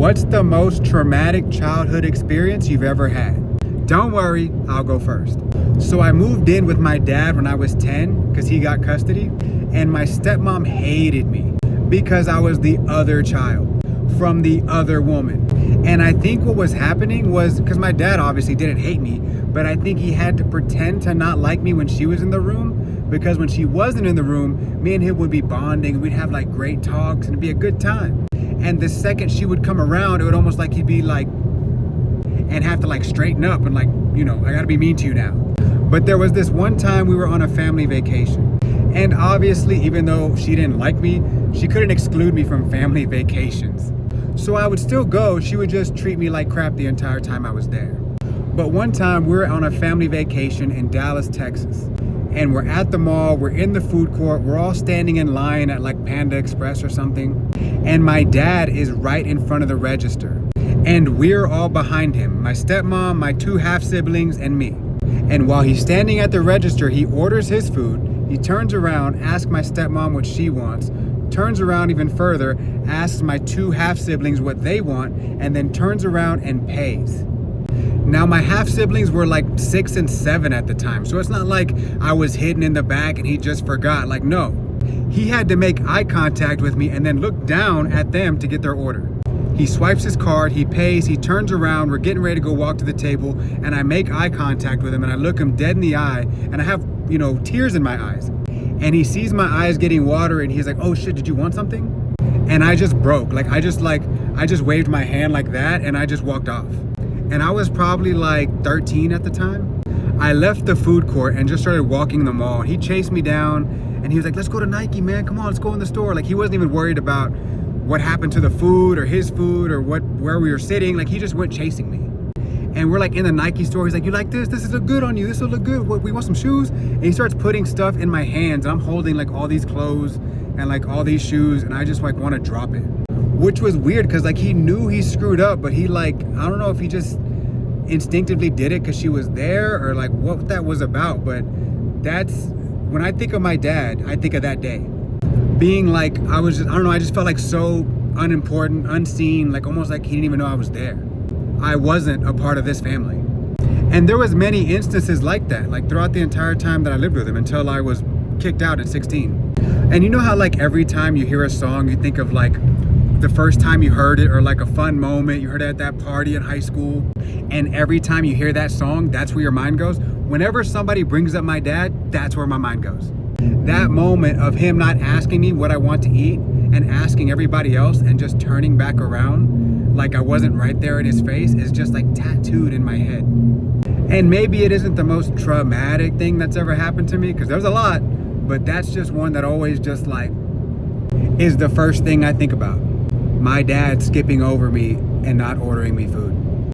What's the most traumatic childhood experience you've ever had? Don't worry, I'll go first. So I moved in with my dad when I was 10 because he got custody, and my stepmom hated me because I was the other child from the other woman. And I think what was happening was, because my dad obviously didn't hate me, but I think he had to pretend to not like me when she was in the room, because when she wasn't in the room, me and him would be bonding, we'd have like great talks and it'd be a good time. And the second she would come around, it would almost like he'd be like, and have to like straighten up and like, you know, I gotta be mean to you now. But there was this one time we were on a family vacation. And obviously, even though she didn't like me, she couldn't exclude me from family vacations. So I would still go, she would just treat me like crap the entire time I was there. But one time we were on a family vacation in Dallas, Texas. And we're at the mall, we're in the food court, we're all standing in line at like Panda Express or something. And my dad is right in front of the register. And we're all behind him, my stepmom, my two half siblings, and me. And while he's standing at the register, he orders his food, he turns around, asks my stepmom what she wants, turns around even further, asks my two half siblings what they want, and then turns around and pays. Now my half siblings were like 6 and 7 at the time, so it's not like I was hidden in the back and he just forgot. Like, no, he had to make eye contact with me and then look down at them to get their order. He swipes his card, he pays, he turns around, we're getting ready to go walk to the table, and I make eye contact with him and I look him dead in the eye, and I have, you know, tears in my eyes. And he sees my eyes getting watery and he's like, oh shit, did you want something? And I just broke. I just waved my hand like that and I just walked off. And I was probably like 13 at the time. I left the food court and just started walking the mall. He chased me down and he was like, let's go to Nike, man. Come on, let's go in the store. Like, he wasn't even worried about what happened to the food or his food or where we were sitting. Like, he just went chasing me. And we're like in the Nike store. He's like, you like this? This will look good on you. This will look good. What, we want some shoes? And he starts putting stuff in my hands. And I'm holding like all these clothes and like all these shoes. And I just like want to drop it. Which was weird because like he knew he screwed up. But he like, I don't know if he just instinctively did it because she was there or like what that was about. But that's, when I think of my dad, I think of that day. Being like, I don't know, I just felt like so unimportant, unseen, like almost like he didn't even know I was there. I wasn't a part of this family. And there was many instances like that, like throughout the entire time that I lived with him until I was kicked out at 16. And you know how like every time you hear a song, you think of like the first time you heard it or like a fun moment, you heard it at that party in high school. And every time you hear that song, that's where your mind goes. Whenever somebody brings up my dad, that's where my mind goes. That moment of him not asking me what I want to eat and asking everybody else and just turning back around like I wasn't right there in his face is just like tattooed in my head. And maybe it isn't the most traumatic thing that's ever happened to me, because there's a lot, but that's just one that always just like is the first thing I think about. My dad skipping over me and not ordering me food.